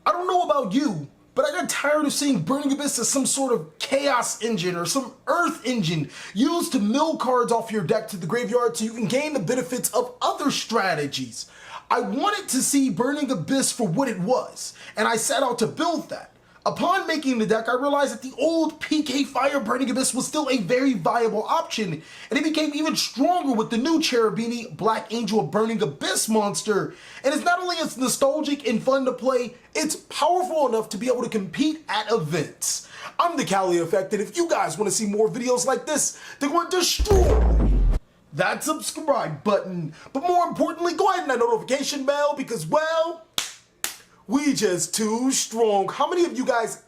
I don't know about you, but I got tired of seeing Burning Abyss as some sort of chaos engine or some earth engine used to mill cards off your deck to the graveyard so you can gain the benefits of other strategies. I wanted to see Burning Abyss for what it was, and I set out to build that. Upon making the deck, I realized that the old PK Fire Burning Abyss was still a very viable option, and it became even stronger with the new Churibini Black Angel Burning Abyss monster. And it's not only it's nostalgic and fun to play, it's powerful enough to be able to compete at events. I'm TheCaliEffect, and if you guys want to see more videos like this, then go and destroy that subscribe button. But more importantly, go ahead and that notification bell because, well, we just too strong. How many of you guys,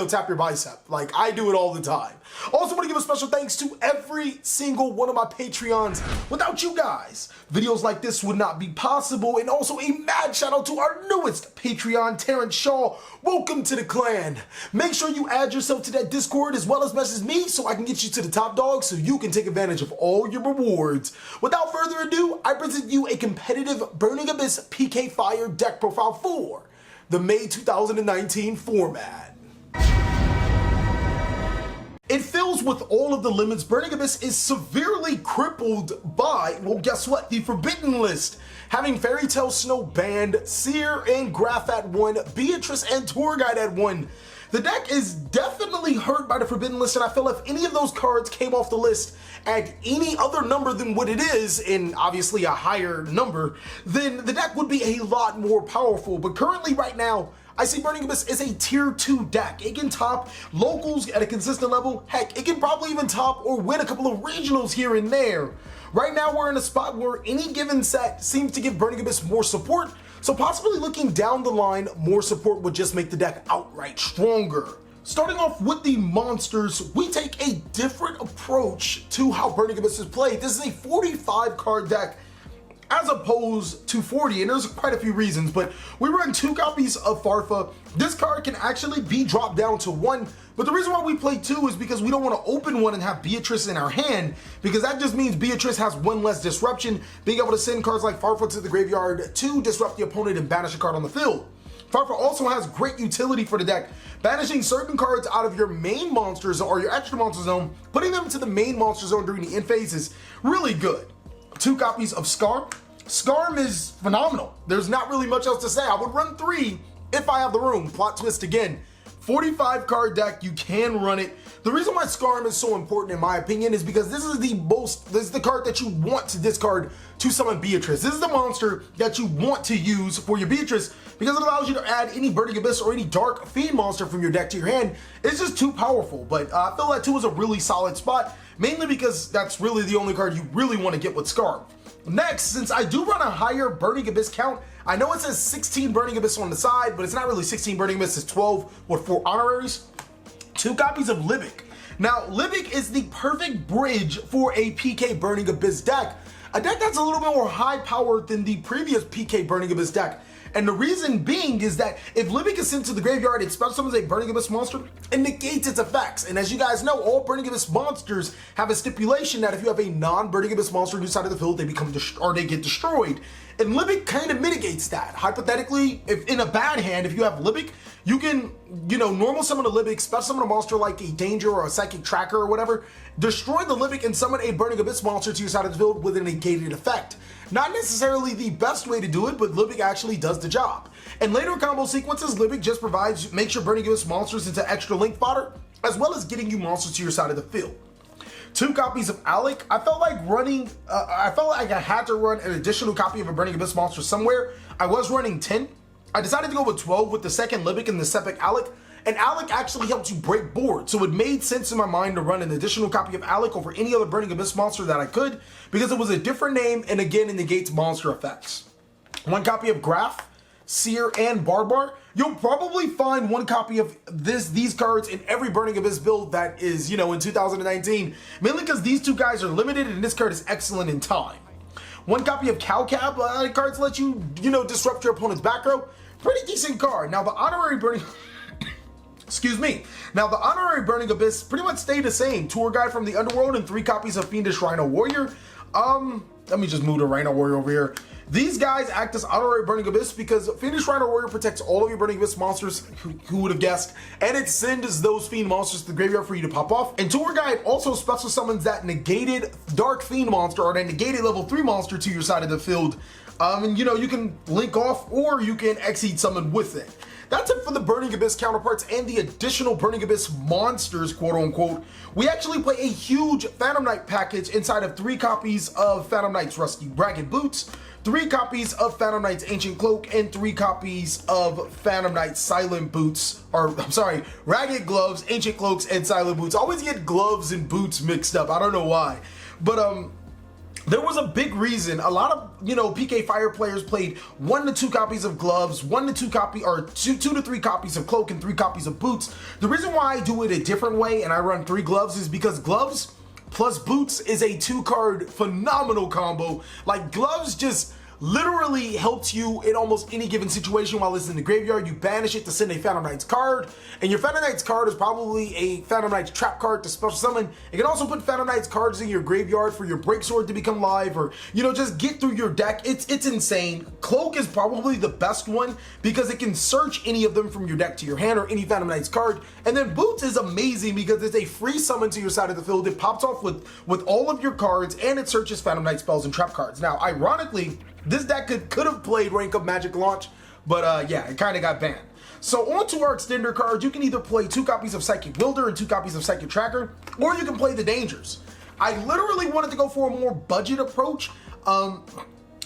tap your bicep? Like, I do it all the time. Also want to give a special thanks to every single one of my Patreons. Without you guys, videos like this would not be possible. And also a mad shout out to our newest Patreon, Terrence Shaw. Welcome to the clan. Make sure you add yourself to that Discord as well as message me so I can get you to the top dog so you can take advantage of all your rewards. Without further ado, I present you a competitive Burning Abyss PK Fire deck profile for the May 2019 format. It fills with all of the limits. Burning Abyss is severely crippled by, well, guess what? The Forbidden List. Having Fairy Tale Snow banned, Seer and Graph at 1, Beatrice and Tour Guide at 1. The deck is definitely hurt by the Forbidden List, and I feel if any of those cards came off the list at any other number than what it is, and obviously a higher number, then the deck would be a lot more powerful. But currently right now, I see Burning Abyss as a tier 2 deck. It can top locals at a consistent level. Heck, it can probably even top or win a couple of regionals here and there. Right now we're in a spot where any given set seems to give Burning Abyss more support, so possibly looking down the line, more support would just make the deck outright stronger. Starting off with the monsters, we take a different approach to how Burning Abyss is played. This is a 45 card deck as opposed to 40, and there's quite a few reasons, but we run 2 copies of Farfa. This card can actually be dropped down to 1, but the reason why we play 2 is because we don't want to open 1 and have Beatrice in our hand, because that just means Beatrice has 1 less disruption, being able to send cards like Farfa to the graveyard to disrupt the opponent and banish a card on the field. Farfa also has great utility for the deck, banishing certain cards out of your main monster zone or your extra monster zone, putting them to the main monster zone during the end phase is really good. 2 copies of Scarm. Scarm is phenomenal. There's not really much else to say. I would run 3 if I have the room. Plot twist again. 45 card deck, you can run it. The reason why Scarm is so important in my opinion is because this is the card that you want to discard to summon Beatrice. This is the monster that you want to use for your Beatrice because it allows you to add any Burning Abyss or any Dark Fiend monster from your deck to your hand. It's just too powerful, but I feel that 2 is a really solid spot, mainly because that's really the only card you really want to get with Scarm. Next, since I do run a higher Burning Abyss count, I know it says 16 Burning Abyss on the side, but it's not really 16 Burning Abyss, it's 12 with 4 honoraries. 2 copies of Livic. Now, Livic is the perfect bridge for a PK Burning Abyss deck. A deck that's a little bit more high powered than the previous PK Burning Abyss deck. And the reason being is that if Livic is sent to the graveyard, it special summons a Burning Abyss monster and negates its effects. And as you guys know, all Burning Abyss monsters have a stipulation that if you have a non-Burning Abyss monster on your side of the field, they get destroyed. And Livic kind of mitigates that. Hypothetically, if in a bad hand, if you have Livic, you can, normal summon a Livic, special summon a monster like a Danger or a Psychic Tracker or whatever, destroy the Livic and summon a Burning Abyss monster to your side of the field with a negated effect. Not necessarily the best way to do it, but Livic actually does the job. In later combo sequences, Livic just makes your Burning Abyss monsters into extra link fodder, as well as getting you monsters to your side of the field. 2 copies of Alec. I felt like I had to run an additional copy of a Burning Abyss monster somewhere. I was running 10. I decided to go with 12 with the second Livic and the Sepik Alec. And Alec actually helps you break board, so it made sense in my mind to run an additional copy of Alec over any other Burning Abyss monster that I could, because it was a different name and again it negates monster effects. 1 copy of Graph, Seer, and Barbar. You'll probably find 1 copy of these cards in every Burning Abyss build that is, in 2019, mainly because these 2 guys are limited and this card is excellent in time. 1 copy of Cowcab. Cards let you, disrupt your opponent's back row. Pretty decent card. Now the honorary Burning... Excuse me. Now the honorary Burning Abyss pretty much stayed the same. Tour Guide from the Underworld and 3 copies of Fiendish Rhino Warrior. Let me just move the Rhino Warrior over here. These guys act as honorary Burning Abyss because Fiendish Rhino Warrior protects all of your Burning Abyss monsters, who would have guessed, and it sends those Fiend monsters to the graveyard for you to pop off. And Tour Guide also special summons that negated Dark Fiend monster or that negated level 3 monster to your side of the field. And you know, you can link off or you can Exceed summon with it. That's it for the Burning Abyss counterparts and the additional Burning Abyss monsters, quote unquote. We actually play a huge Phantom Knight package inside of 3 copies of Phantom Knight's Rusty Ragged Boots, 3 copies of Phantom Knight's Ancient Cloak, and 3 copies of Phantom Knight's Silent Boots, or I'm sorry, Ragged Gloves, Ancient Cloaks, and Silent Boots. I always get gloves and boots mixed up. I don't know why. But there was a big reason. A lot of, you know, PK Fire players played 1 to 2 copies of gloves, 1 to 2 copy, or 2 to 3 copies of cloak and 3 copies of boots. The reason why I do it a different way and I run 3 gloves is because gloves plus boots is a 2-card phenomenal combo. Like, gloves just literally helps you in almost any given situation while it's in the graveyard. You banish it to send a Phantom Knight's card, and your Phantom Knight's card is probably a Phantom Knight's trap card to special summon. You can also put Phantom Knight's cards in your graveyard for your Break Sword to become live, or, you know, just get through your deck. It's insane. Cloak is probably the best one because it can search any of them from your deck to your hand or any Phantom Knight's card. And then Boots is amazing because it's a free summon to your side of the field. It pops off with all of your cards, and it searches Phantom Knight spells and trap cards. Now, ironically, this deck could have played Rank Up Magic Launch, but yeah, it kind of got banned. So on to our extender cards, you can either play 2 copies of Psychic Wielder and 2 copies of Psychic Tracker, or you can play the Dangers. I literally wanted to go for a more budget approach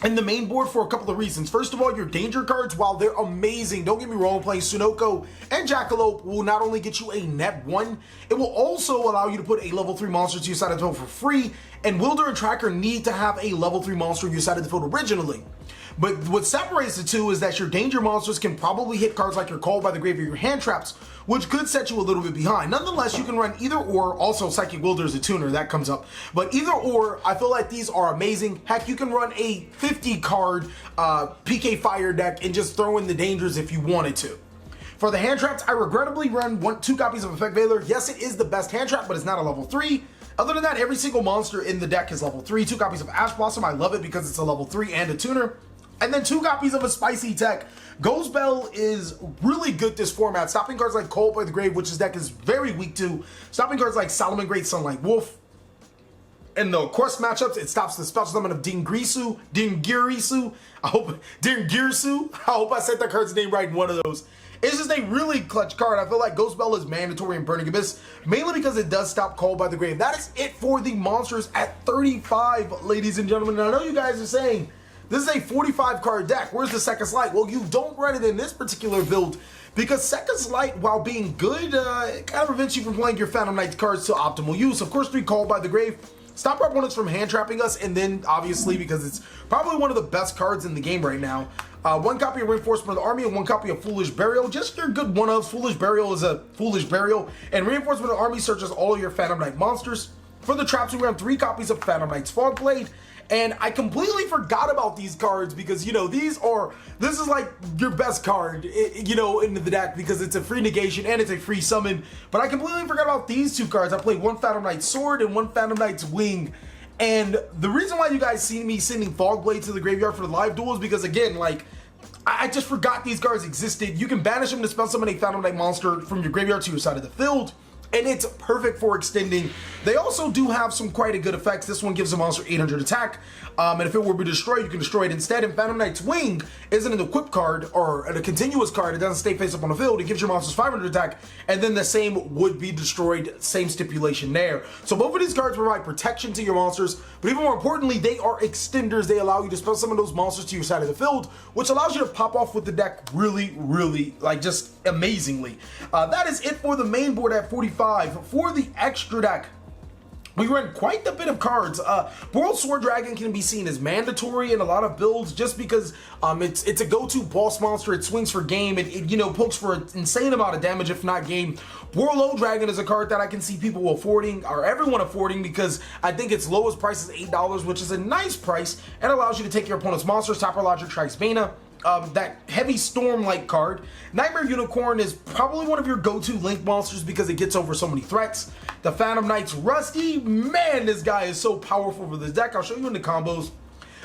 in the main board for a couple of reasons. First of all, your Danger cards, while they're amazing, don't get me wrong, playing Sunoko and Jackalope will not only get you a net 1, it will also allow you to put a level 3 monster to your side of the field for free, and Wielder and Tracker need to have a level 3 monster on your side of the field originally. But what separates the two is that your Danger monsters can probably hit cards like your Called by the Grave or your Hand Traps, which could set you a little bit behind. Nonetheless, you can run either or. Also, Psychic Wielder is a tuner, that comes up. But either or, I feel like these are amazing. Heck, you can run a 50 card PK Fire deck and just throw in the Dangers if you wanted to. For the Hand Traps, I regrettably run 2 copies of Effect Veiler. Yes, it is the best Hand Trap, but it's not a level 3. Other than that, every single monster in the deck is level 3. 2 copies of Ash Blossom, I love it because it's a level 3 and a tuner. And then 2 copies of a spicy tech. Ghost Bell is really good this format, stopping cards like Called by the Grave, which this deck is very weak to, stopping cards like Salamangreat, Sunlight Wolf. In the quest matchups, it stops the special summon of Dingirisu. I hope I said that card's name right in one of those. It's just a really clutch card. I feel like Ghost Bell is mandatory in Burning Abyss, mainly because it does stop Called by the Grave. That is it for the monsters at 35, ladies and gentlemen. And I know you guys are saying, this is a 45 card deck. Where's the Second Sight? Well, you don't run it in this particular build because Second Sight, while being good, it kind of prevents you from playing your Phantom Knight cards to optimal use. Of course, 3 Called by the Grave. Stop our opponents from hand trapping us, and then obviously, because it's probably one of the best cards in the game right now, 1 copy of Reinforcement of the Army and 1 copy of Foolish Burial. Just your good one-ofs. Foolish Burial is a Foolish Burial, and Reinforcement of the Army searches all of your Phantom Knight monsters. For the traps, we run 3 copies of Phantom Knight's Fogblade. And I completely forgot about these cards because, you know, this is like your best card, you know, in the deck because it's a free negation and it's a free summon. But I completely forgot about these 2 cards. I played 1 Phantom Knight's Sword and 1 Phantom Knight's Wing. And the reason why you guys see me sending Fogblade to the graveyard for the live duel is because, again, like, I just forgot these cards existed. You can banish them to spell summon a Phantom Knight monster from your graveyard to your side of the field. And it's perfect for extending. They also do have some quite good effects. This one gives a monster 800 attack. And if it were to be destroyed, you can destroy it instead. And Phantom Knight's Wing isn't an equip card or a continuous card. It doesn't stay face up on the field. It gives your monsters 500 attack. And then the same would be destroyed. Same stipulation there. So both of these cards provide protection to your monsters. But even more importantly, they are extenders. They allow you to spell some of those monsters to your side of the field, which allows you to pop off with the deck really, really, like, just amazingly. That is it for the main board at 45. For the extra deck, we run quite a bit of cards. World Sword Dragon can be seen as mandatory in a lot of builds just because it's a go-to boss monster. It swings for game. It you know, pokes for an insane amount of damage if not game. Warlord Dragon is a card that I can see people affording, or everyone affording, because I think its lowest price is $8, which is a nice price and allows you to take your opponent's monsters, Topper Logic, Trixbana, that heavy storm-like card. Nightmare Unicorn is probably one of your go-to link monsters because it gets over so many threats. The Phantom Knight's Rusty, man, this guy is so powerful for this deck. I'll show you in the combos.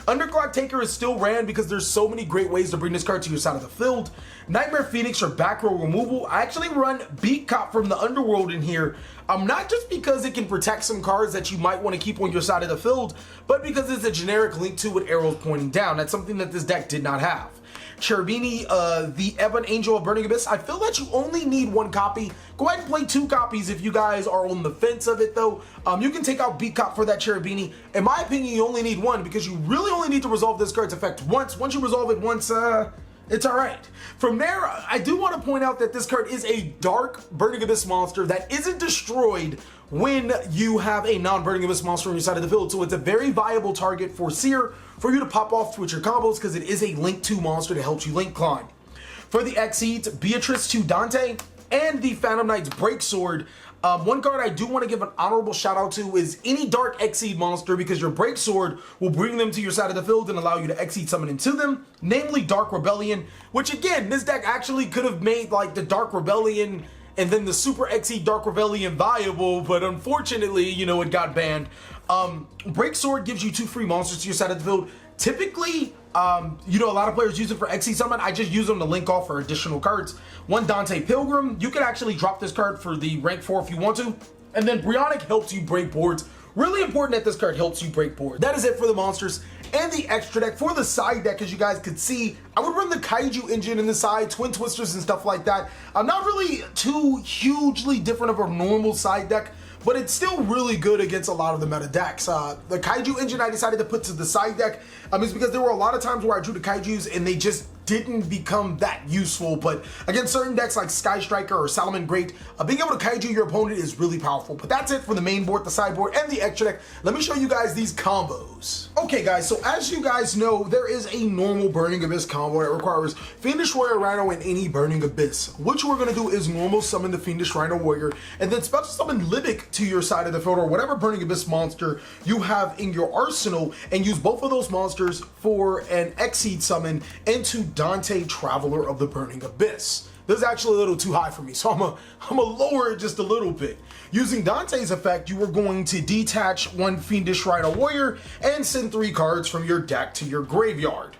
Underclock Taker is still ran because there's so many great ways to bring this card to your side of the field. Nightmare Phoenix or back row removal. I actually run Beat Cop from the Underworld in here. Not just because it can protect some cards that you might want to keep on your side of the field, but because it's a generic link to with arrows pointing down. That's something that this deck did not have. Churibini, the Ebon Angel of Burning Abyss. I feel that you only need one copy. Go ahead and play 2 copies if you guys are on the fence of it though. You can take out Beat Cop for that Churibini. In my opinion, you only need 1 because you really only need to resolve this card's effect once. Once you resolve it once, it's alright. From there, I do want to point out that this card is a Dark Burning Abyss monster that isn't destroyed when you have a non-Burning Abyss monster on your side of the field. So it's a very viable target for Seer for you to pop off with your combos because it is a Link 2 monster that helps you Link climb. For the Exceeds, Beatrice to Dante and the Phantom Knight's Breaksword. One card I do want to give an honorable shout out to is any Dark Exceed monster because your Breaksword will bring them to your side of the field and allow you to Exceed summon into them, namely Dark Rebellion, which again, this deck actually could have made like the Dark Rebellion and then the Super Exceed Dark Rebellion viable, but unfortunately, you know, it got banned. Breaksword gives you 2 free monsters to your side of the field. Typically, you know, a lot of players use it for Exceed Summon. I just use them to link off for additional cards. One Dante Pilgrim. You can actually drop this card for the rank 4 if you want to. And then Brionic helps you break boards. Really important that this card helps you break boards. That is it for the monsters and the extra deck. For the side deck, as you guys could see, I would run the Kaiju engine in the side, Twin Twisters and stuff like that. I'm not really too hugely different of a normal side deck, but it's still really good against a lot of the meta decks. The Kaiju engine I decided to put to the side deck is because there were a lot of times where I drew the Kaijus and they just didn't become that useful. But against certain decks like Sky Striker or Salamangreat, being able to Kaiju your opponent is really powerful. But that's it for the main board, the sideboard, and the extra deck. Let me show you guys these combos. Okay guys, so as you guys know, there is a normal Burning Abyss combo that requires Fiendish Warrior Rhino and any Burning Abyss. What you are going to do is normal summon the Fiendish Rhino Warrior and then special summon Libic to your side of the field or whatever Burning Abyss monster you have in your arsenal and use both of those monsters for an Exceed summon into Dante, Traveler of the Burning Abyss. This is actually a little too high for me, so I'm gonna lower it just a little bit. Using Dante's effect, you are going to detach one Fiendish Rhino Warrior and send 3 cards from your deck to your graveyard.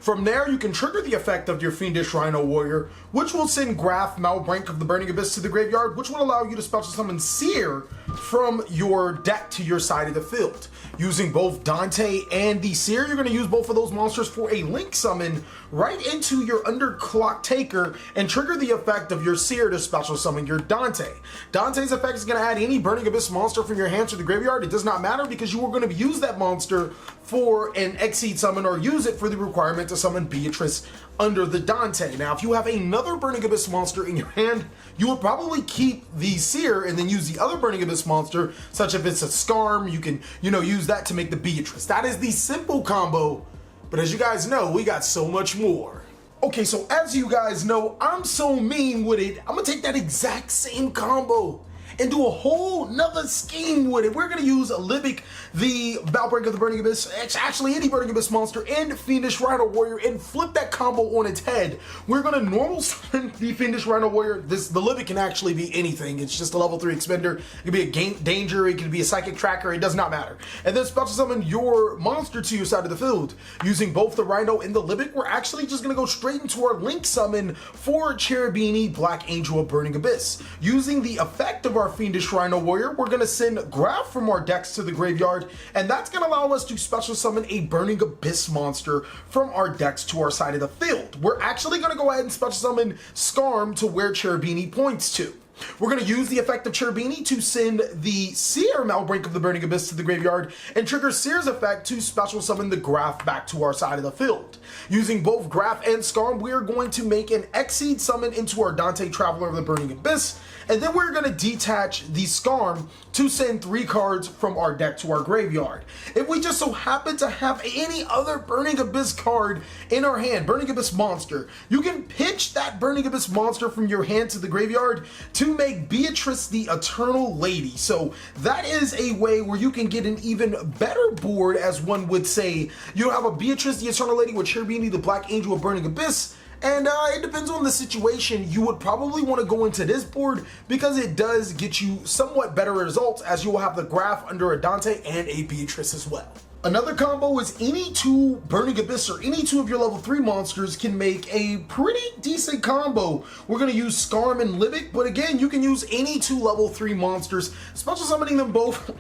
From there, you can trigger the effect of your Fiendish Rhino Warrior, which will send Graf, Malbrank of the Burning Abyss to the graveyard, which will allow you to special summon Seer from your deck to your side of the field. Using both Dante and the Seer, you're going to use both of those monsters for a link summon right into your Underclock Taker and trigger the effect of your Seer to special summon your Dante. Dante's effect is going to add any Burning Abyss monster from your hand to the graveyard. It does not matter because you are going to use that monster for an Exceed summon or use it for the requirement to summon Beatrice under the Dante. Now, if you have another Burning Abyss monster in your hand, you would probably keep the Seer and then use the other Burning Abyss monster, such if it's a Skarm, you can, you know, use that to make the Beatrice. That is the simple combo, but as you guys know, we got so much more. Okay, so as you guys know, I'm so mean with it, I'm gonna take that exact same combo and do a whole nother scheme with it. We're gonna use Libic, the Malbrank of the Burning Abyss, actually any Burning Abyss monster, and Fiendish Rhino Warrior, and flip that combo on its head. We're gonna normal summon the Fiendish Rhino Warrior. The Libic can actually be anything. It's just a level 3 expender. It could be a danger, it could be a psychic tracker, it does not matter. And then special summon your monster to your side of the field. Using both the Rhino and the Libic, we're actually just gonna go straight into our link summon for Churibini, Black Angel of Burning Abyss. Using the effect of our Fiendish Rhino Warrior, we're going to send Graf from our decks to the graveyard, and that's going to allow us to special summon a Burning Abyss monster from our decks to our side of the field. We're actually going to go ahead and special summon Skarm to where Churibini points to. We're going to use the effect of Churibini to send the Seer Malbrank of the Burning Abyss to the graveyard and trigger Seer's effect to special summon the Graf back to our side of the field. Using both Graf and Skarm, we are going to make an Exceed summon into our Dante, Traveler of the Burning Abyss, and then we're going to detach the Skarm to send 3 cards from our deck to our graveyard. If we just so happen to have any other Burning Abyss card in our hand, Burning Abyss monster, you can pitch that Burning Abyss monster from your hand to the graveyard to to make Beatrice the Eternal Lady. So that is a way where you can get an even better board, as one would say. You have a Beatrice the Eternal Lady with Churibini, the Black Angel of Burning Abyss, and it depends on the situation. You would probably want to go into this board because it does get you somewhat better results, as you will have the Graph under a Dante and a Beatrice as well. Another combo is any two Burning Abyss or any two of your level 3 monsters can make a pretty decent combo. We're going to use Skarm and Libic, but again, you can use any two level 3 monsters, special summoning them both,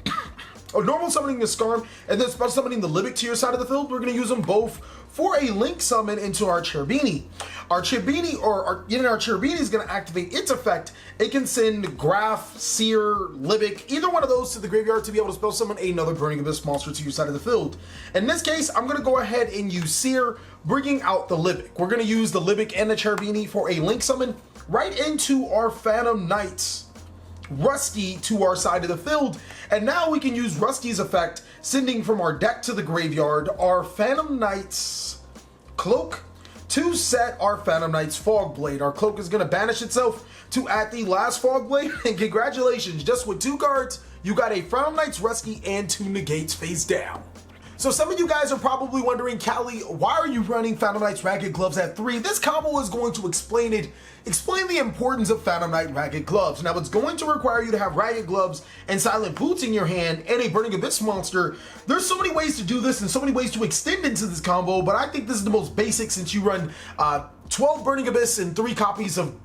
or normal summoning the Skarm, and then special summoning the Libic to your side of the field. We're going to use them both for a link summon into our Churibini. Our Churibini, our Churibini is going to activate its effect. It can send Graph, Seer, Libic, either one of those to the graveyard to be able to spell summon another Burning Abyss monster to your side of the field. In this case, I'm going to go ahead and use Seer, bringing out the Libic. We're going to use the Libic and the Churibini for a link summon right into our Phantom Knights Rusty to our side of the field, and now we can use Rusty's effect, sending from our deck to the graveyard our Phantom Knights Cloak to set our Phantom Knights Fogblade. Our Cloak is going to banish itself to add the last Fogblade, and congratulations, just with 2 cards, you got a Phantom Knights Rusty and 2 negates face down. So some of you guys are probably wondering, Cali, why are you running Phantom Knight's Ragged Gloves at 3? This combo is going to explain the importance of Phantom Knight Ragged Gloves. Now, it's going to require you to have Ragged Gloves and Silent Boots in your hand and a Burning Abyss monster. There's so many ways to do this and so many ways to extend into this combo, but I think this is the most basic, since you run 12 Burning Abyss and 3 copies of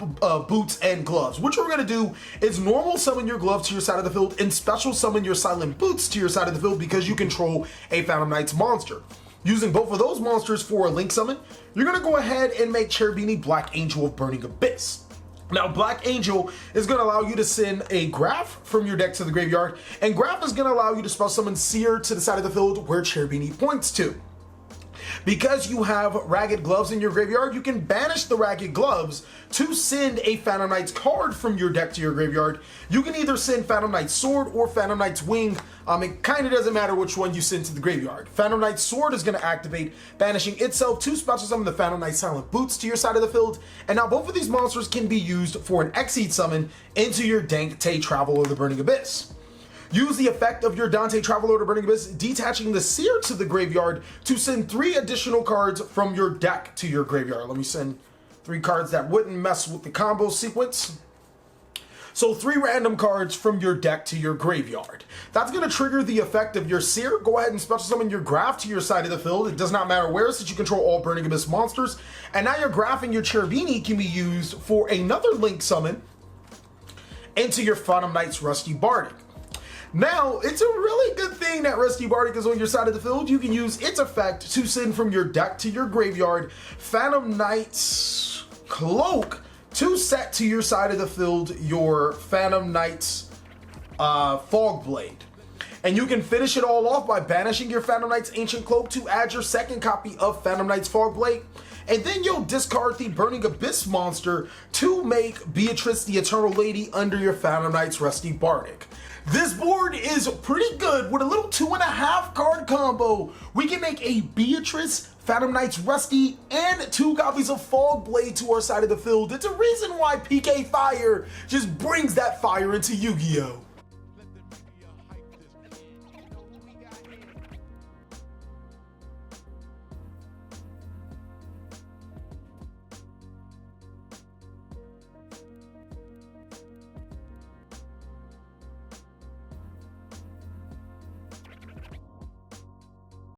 Boots and Gloves. What we're going to do is normal summon your Gloves to your side of the field and special summon your Silent Boots to your side of the field, because you control a Phantom Knights monster. Using both of those monsters for a link summon, you're going to go ahead and make Churibini Black Angel of Burning Abyss. Now, Black Angel is going to allow you to send a Graph from your deck to the graveyard, and Graph is going to allow you to spell summon Seer to the side of the field where Churibini points to. Because you have Ragged Gloves in your graveyard, you can banish the Ragged Gloves to send a Phantom Knight's card from your deck to your graveyard. You can either send Phantom Knight's Sword or Phantom Knight's Wing. It kind of doesn't matter which one you send to the graveyard. Phantom Knight's Sword is going to activate, banishing itself to special summon the Phantom Knight Silent Boots to your side of the field. And now both of these monsters can be used for an Exceed summon into your Dante Traveler of the Burning Abyss. Use the effect of your Dante Traveler to Burning Abyss, detaching the Seer to the graveyard to send 3 additional cards from your deck to your graveyard. Let me send 3 cards that wouldn't mess with the combo sequence. So 3 random cards from your deck to your graveyard. That's going to trigger the effect of your Seer. Go ahead and special summon your Graph to your side of the field. It does not matter where, since you control all Burning Abyss monsters. And now your Graph and your Churibini can be used for another link summon into your Phantom Knights Rusty Bardic. Now, it's a really good thing that Rusty Bardic is on your side of the field. You can use its effect to send from your deck to your graveyard Phantom Knight's Cloak to set to your side of the field your Phantom Knight's Fogblade. And you can finish it all off by banishing your Phantom Knight's Ancient Cloak to add your second copy of Phantom Knight's Fogblade. And then you'll discard the Burning Abyss monster to make Beatrice the Eternal Lady under your Phantom Knight's Rusty Bardic. This board is pretty good. With a little 2.5 card combo, we can make a Beatrice, Phantom Knights Rusty, and 2 copies of Fogblade to our side of the field. It's a reason why PK Fire just brings that fire into Yu-Gi-Oh!